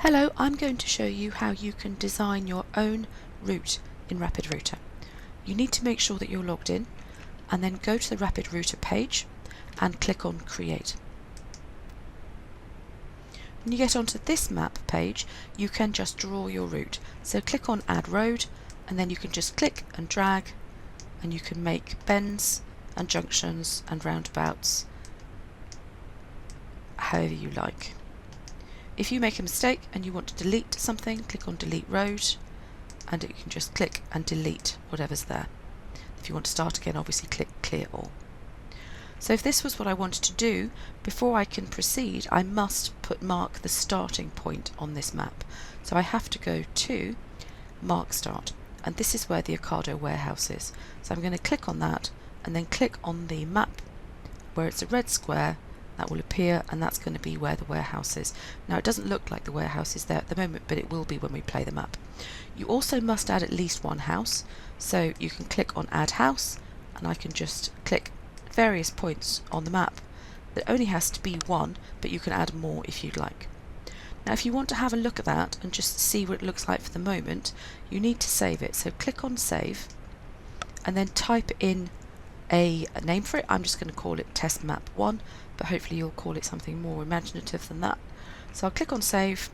Hello, I'm going to show you how you can design your own route in Rapid Router. You need to make sure that you're logged in and then go to the Rapid Router page and click on Create. When you get onto this map page, you can just draw your route. So click on Add Road and then you can just click and drag and you can make bends and junctions and roundabouts however you like. If you make a mistake and you want to delete something, click on Delete Road and you can just click and delete whatever's there. If you want to start again, obviously click Clear All. So if this was what I wanted to do, before I can proceed, I must mark the starting point on this map. So I have to go to Mark Start, and this is where the Ocado warehouse is. So I'm going to click on that and then click on the map where it's a red square. That will appear, and that's going to be where the warehouse is. Now it doesn't look like the warehouse is there at the moment, but it will be when we play the map. You also must add at least one house, so you can click on Add House and I can just click various points on the map. There only has to be one, but you can add more if you'd like. Now if you want to have a look at that and just see what it looks like for the moment, you need to save it. So click on Save and then type in a name for it. I'm just going to call it Test Map 1, but hopefully you'll call it something more imaginative than that. So I'll click on Save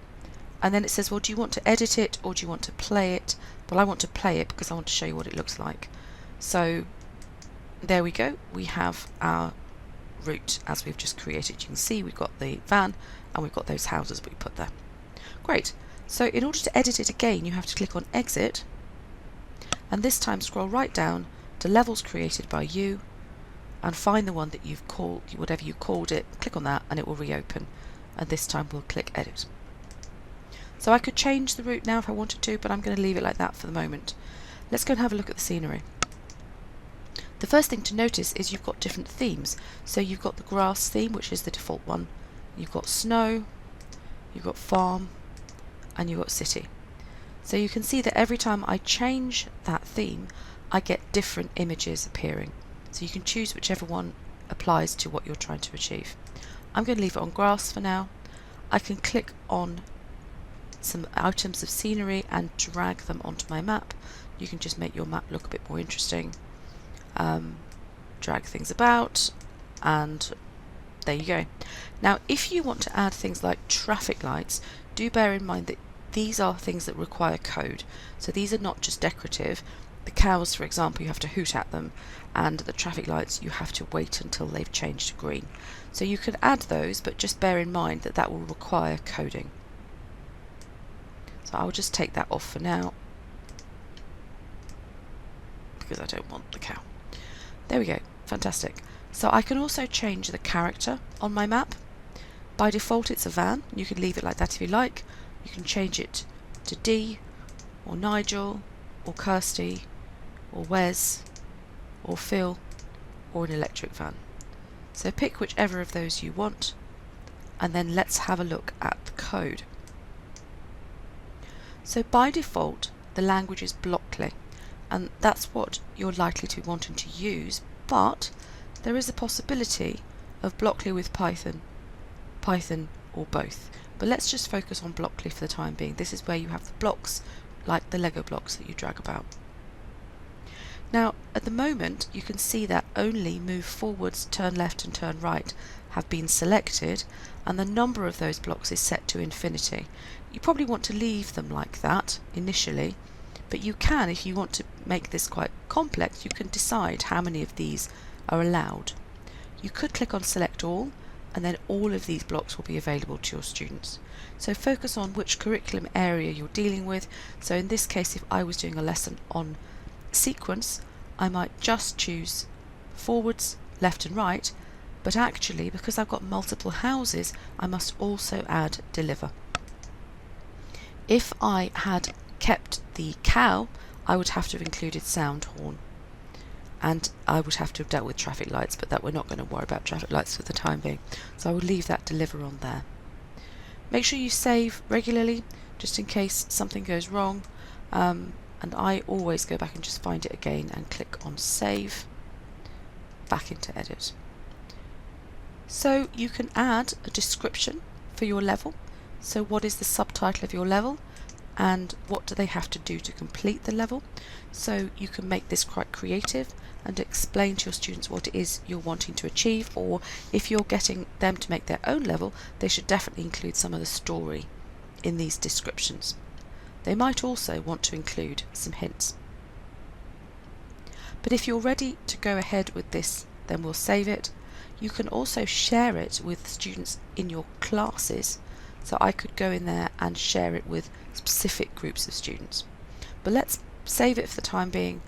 and then it says, well, do you want to edit it or do you want to play it? Well, I want to play it because I want to show you what it looks like. So there we go, we have our route as we've just created. You can see we've got the van and we've got those houses we put there. Great. So in order to edit it again, you have to click on Exit and this time scroll right down to Levels Created by You and find the one that you've called, whatever you called it, click on that and it will reopen, and this time we'll click Edit. So I could change the route now if I wanted to, but I'm going to leave it like that for the moment. Let's go and have a look at the scenery. The first thing to notice is you've got different themes. So you've got the grass theme, which is the default one, you've got snow, you've got farm, and you've got city. So you can see that every time I change that theme, I get different images appearing. So you can choose whichever one applies to what you're trying to achieve. I'm going to leave it on grass for now. I can click on some items of scenery and drag them onto my map. You can just make your map look a bit more interesting. Drag things about, and there you go. Now if you want to add things like traffic lights, do bear in mind that these are things that require code. So these are not just decorative. The cows, for example, you have to hoot at them, and the traffic lights you have to wait until they've changed to green. So you can add those, but just bear in mind that that will require coding. So I'll just take that off for now because I don't want the cow. There we go, fantastic. So I can also change the character on my map. By default it's a van. You can leave it like that if you like. You can change it to Dee or Nigel or Kirsty or Wes or Phil or an electric van. So pick whichever of those you want and then let's have a look at the code. So by default the language is Blockly, and that's what you're likely to be wanting to use, but there is a possibility of Blockly with Python, or both. But let's just focus on Blockly for the time being. This is where you have the blocks, like the Lego blocks that you drag about. Now at the moment you can see that only move forwards, turn left and turn right have been selected, and the number of those blocks is set to infinity. You probably want to leave them like that initially, but you can, if you want to make this quite complex, you can decide how many of these are allowed. You could click on Select All and then all of these blocks will be available to your students. So focus on which curriculum area you're dealing with. So in this case, if I was doing a lesson on sequence, I might just choose forwards, left and right, but actually because I've got multiple houses I must also add deliver. If I had kept the cow, I would have to have included sound horn, and I would have to have dealt with traffic lights, but that we're not going to worry about traffic lights for the time being, so I would leave that deliver on there. Make sure you save regularly just in case something goes wrong, and I always go back and just find it again and click on save, back into edit. So you can add a description for your level. So what is the subtitle of your level, and what do they have to do to complete the level? So you can make this quite creative and explain to your students what it is you're wanting to achieve, or if you're getting them to make their own level, they should definitely include some of the story in these descriptions. They might also want to include some hints. But if you're ready to go ahead with this, then we'll save it. You can also share it with students in your classes, so I could go in there and share it with specific groups of students. But let's save it for the time being.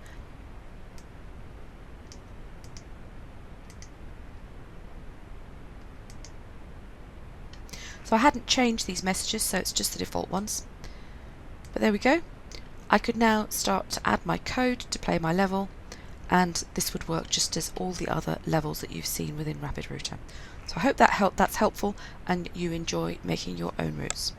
So I hadn't changed these messages, so it's just the default ones. But there we go. I could now start to add my code to play my level, and this would work just as all the other levels that you've seen within RapidRouter. So I hope that's helpful and you enjoy making your own routes.